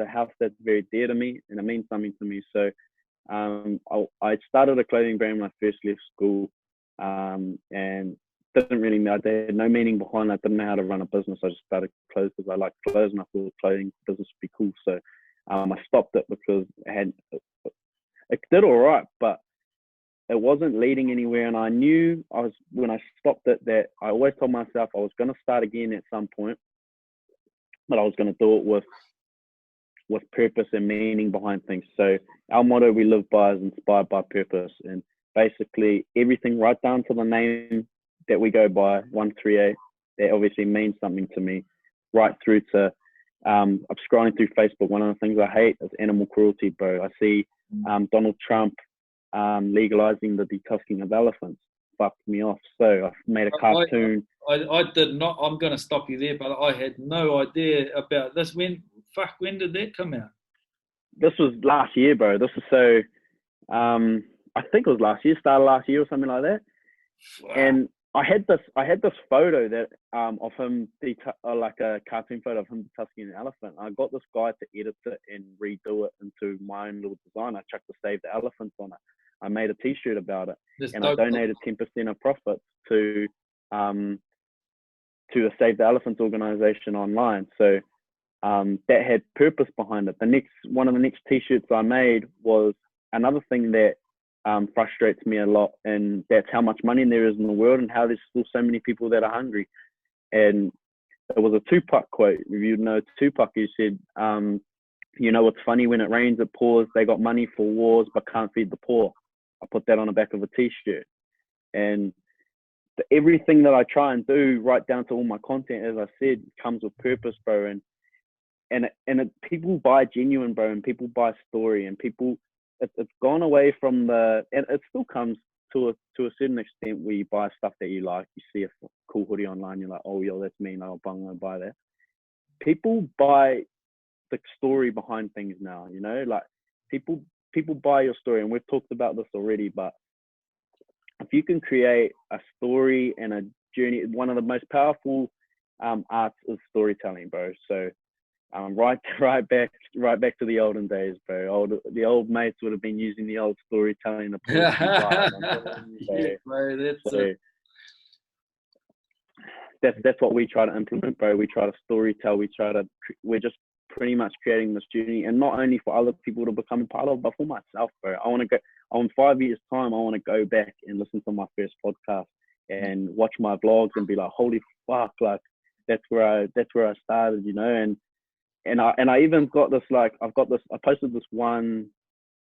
house that's very dear to me, and it means something to me. So I started a clothing brand when I first left school, and didn't really know. There had no meaning behind it. I didn't know how to run a business. I just started clothes because I like clothes, and I thought clothing business would be cool. So I stopped it because it did all right, but it wasn't leading anywhere. And I knew when I stopped it that I always told myself I was going to start again at some point, but I was going to do it with purpose and meaning behind things. So our motto we live by is inspired by purpose, and basically everything right down to the name that we go by, 138, that obviously means something to me, right through to I'm scrolling through Facebook. One of the things I hate is animal cruelty, bro. I see Donald Trump legalizing the detusking of elephants. Fucked me off. So I've made a cartoon. I did not. I'm going to stop you there, but I had no idea about this. When did that come out? This was last year, bro. This is so. I think it was last year, started last year or something like that. Wow. And I had this photo that of him, like a cartoon photo of him tusking an elephant. I got this guy to edit it and redo it into my own little design. I chucked the Save the Elephants on it. I made a T-shirt about it, and I donated 10% of profits to the Save the Elephants organization online. So that had purpose behind it. One of the next T-shirts I made was another thing that frustrates me a lot, and that's how much money there is in the world and how there's still so many people that are hungry. And it was a Tupac quote. If you know Tupac, he said, you know, it's funny, when it rains it pours. They got money for wars but can't feed the poor. I put that on the back of a T-shirt. And everything that I try and do, right down to all my content, as I said, comes with purpose, bro. And people buy genuine, bro, and people buy story, and people, it's gone away from and it still comes to a certain extent where you buy stuff that you like. You see a cool hoodie online, you're like, oh, yo, that's me, and I'm going to buy that. People buy the story behind things now, you know, like people buy your story, and we've talked about this already, but if you can create a story and a journey, one of the most powerful arts is storytelling, bro. So right back to the olden days, bro. The old mates would have been using the old storytelling to pull that's what we try to implement, bro. We try to storytell. We're just pretty much creating this journey, and not only for other people to become a part of, but for myself, bro. I want to go. On 5 years' time, I want to go back and listen to my first podcast and watch my vlogs and be like, holy fuck, like that's where I started, you know. And I even got this, like, I posted this one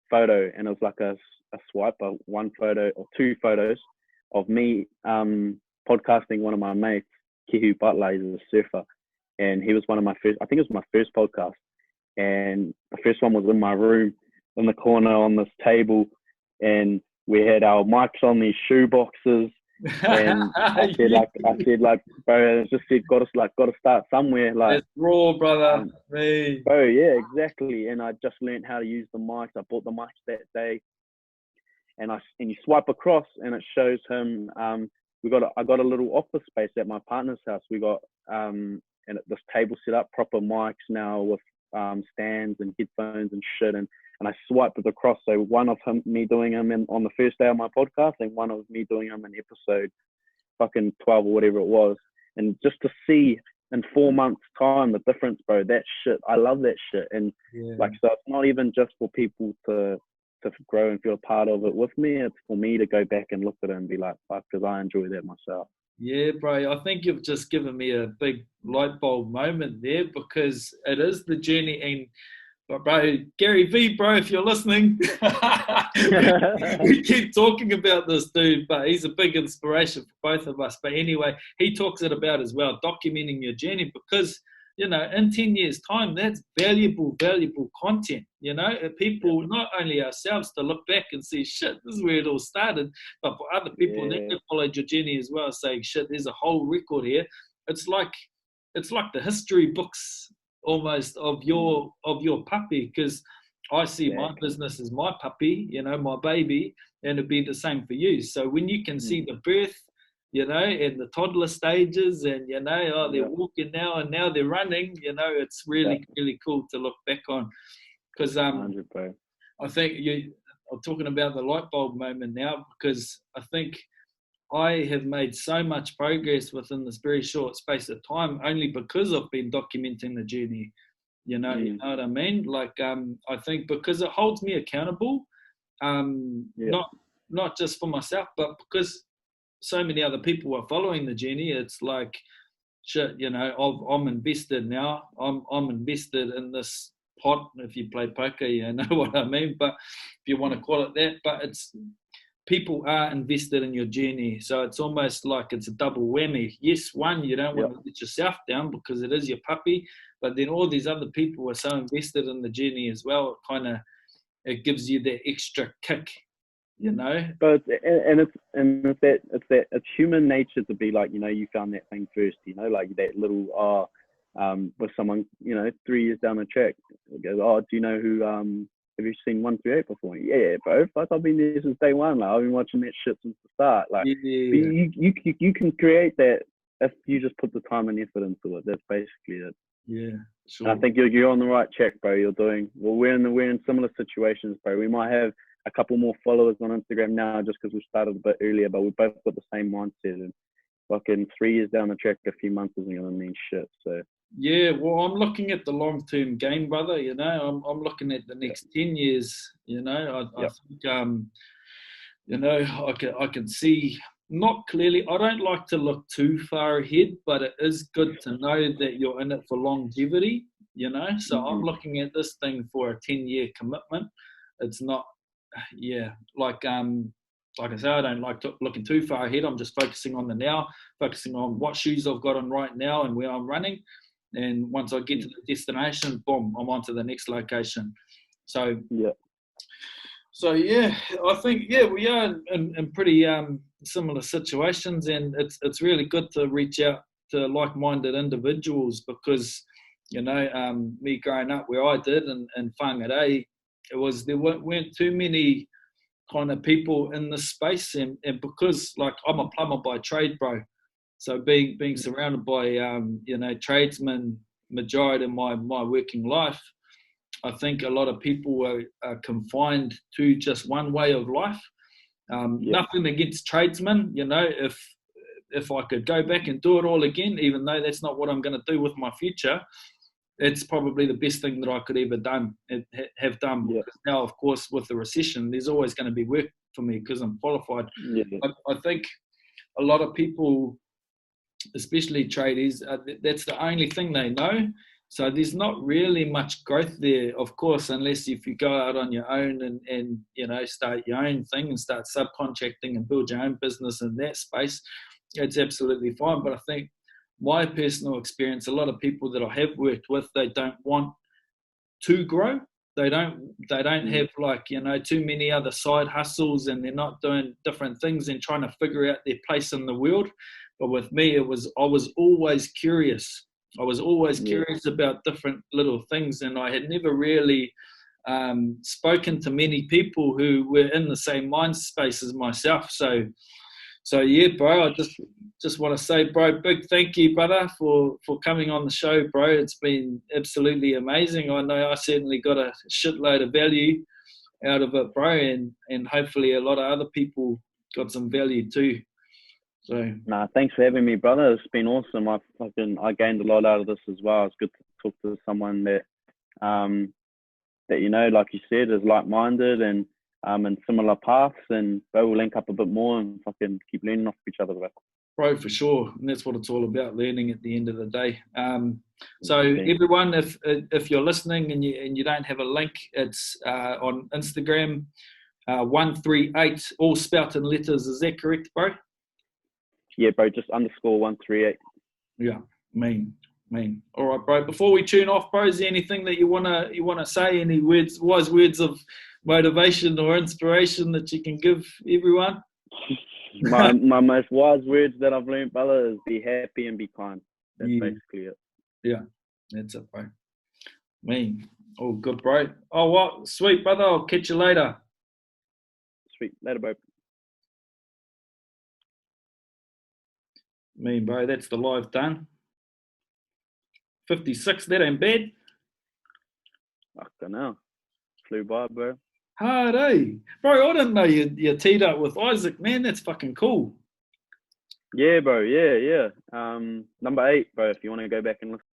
photo, and it was like a swipe of one photo or two photos of me podcasting one of my mates, Kihu Butler. He's a surfer, and he was one of my first, I think it was my first podcast. And the first one was in my room in the corner on this table, and we had our mics on these shoe boxes. And I said, bro, it's just said, got to start somewhere. Like, it's raw, brother. Bro, yeah, exactly. And I just learned how to use the mics. I bought the mics that day, and you swipe across, and it shows him. I got a little office space at my partner's house. We got and this table set up, proper mics now with stands and headphones and shit. And I swiped it across. So one of me doing him on the first day of my podcast, and one of me doing him in episode fucking 12 or whatever it was. And just to see in 4 months' time the difference, bro, that shit, I love that shit. And like, so it's not even just for people to grow and feel a part of it with me. It's for me to go back and look at it and be like, fuck, because I enjoy that myself. Yeah, bro, I think you've just given me a big light bulb moment there, because it is the journey. And but bro, Gary V, bro, if you're listening, we keep talking about this dude, but he's a big inspiration for both of us. But anyway, he talks it about as well, documenting your journey, because, you know, in 10 years' time, that's valuable content, you know. People, not only ourselves, to look back and see, shit, this is where it all started, but for other people that followed your journey as well, saying, shit, there's a whole record here. It's like the history books almost of your puppy, because I see my business as my puppy, you know, my baby, and it'd be the same for you. So when you can see the birth, you know, and the toddler stages, and, you know, they're walking now and now they're running, you know, it's really cool to look back on. Because I think I'm talking about the light bulb moment now, because I think I have made so much progress within this very short space of time, only because I've been documenting the journey. You know what I mean? Like, I think because it holds me accountable, not just for myself, but because so many other people are following the journey. It's like, shit, you know, I'm invested now. I'm invested in this pot. If you play poker, you know what I mean. But if you want to call it that, but it's, people are invested in your journey. So it's almost like it's a double whammy. Yes, one, you don't want to let yourself down because it is your puppy, but then all these other people are so invested in the journey as well. It gives you that extra kick, you know. But it's human nature to be like, you know, you found that thing first, you know, like that little with someone, you know, 3 years down the track, it goes, oh, do you know who have you seen 1 through 8 before? Yeah, bro. Like, I've been there since day one. Like, I've been watching that shit since the start. Like, you can create that if you just put the time and effort into it. That's basically it. Yeah, sure. And I think you're on the right track, bro. You're doing well. We're in similar situations, bro. We might have a couple more followers on Instagram now just because we started a bit earlier, but we both got the same mindset. And fucking 3 years down the track, a few months isn't gonna mean shit. So. Yeah, well, I'm looking at the long-term game, brother. You know, I'm looking at the next 10 years. You know, I think, you know, I can see, not clearly. I don't like to look too far ahead, but it is good to know that you're in it for longevity. You know, so I'm looking at this thing for a 10-year commitment. It's not, like I say, I don't like looking too far ahead. I'm just focusing on the now, focusing on what shoes I've got on right now and where I'm running. And once I get to the destination, boom, I'm on to the next location. So, I think, we are in pretty similar situations, and it's really good to reach out to like-minded individuals, because, you know, me growing up where I did in Whangarei, there weren't too many kind of people in this space, and because, like, I'm a plumber by trade, bro. So being surrounded by you know, tradesmen majority of my working life, I think a lot of people are confined to just one way of life. Nothing against tradesmen, you know. If I could go back and do it all again, even though that's not what I'm going to do with my future, it's probably the best thing that I could ever have done. Because now, of course, with the recession, there's always going to be work for me because I'm qualified. I think a lot of people, especially tradies, that's the only thing they know. So there's not really much growth there, of course, unless if you go out on your own and you know, start your own thing and start subcontracting and build your own business in that space. It's absolutely fine. But I think my personal experience, a lot of people that I have worked with, they don't want to grow. they don't have like, you know, too many other side hustles, and they're not doing different things and trying to figure out their place in the world. But with me, I was always curious. I was always curious about different little things, and I had never really spoken to many people who were in the same mind space as myself. So yeah, bro, I just want to say, bro, big thank you, brother, for coming on the show, bro. It's been absolutely amazing. I know I certainly got a shitload of value out of it, bro, and hopefully a lot of other people got some value too. So nah, thanks for having me, brother. It's been awesome. I gained a lot out of this as well. It's good to talk to someone that that, you know, like you said, is like-minded and in similar paths, and bro, we'll link up a bit more and fucking keep learning off each other, bro, for sure, and that's what it's all about, learning at the end of the day. So everyone, if you're listening and you don't have a link, it's on Instagram, 138, all spelt in letters. Is that correct, bro? Yeah, bro, just _138. Yeah, mean. All right, bro. Before we tune off, bro, is there anything that you wanna say? Any wise words of motivation or inspiration that you can give everyone? my most wise words that I've learned, brother, is be happy and be kind. That's basically it. Yeah, that's it, bro. Mean. Oh, good, bro. Oh, what? Sweet, brother. I'll catch you later. Sweet. Later, bro. Mean, bro. That's the live done. 56, that ain't bad. Fucking hell. Flew by, bro. Hard, eh? Bro, I didn't know you teed up with Isaac, man. That's fucking cool. Yeah, bro. Yeah. Number 8, bro, if you want to go back and listen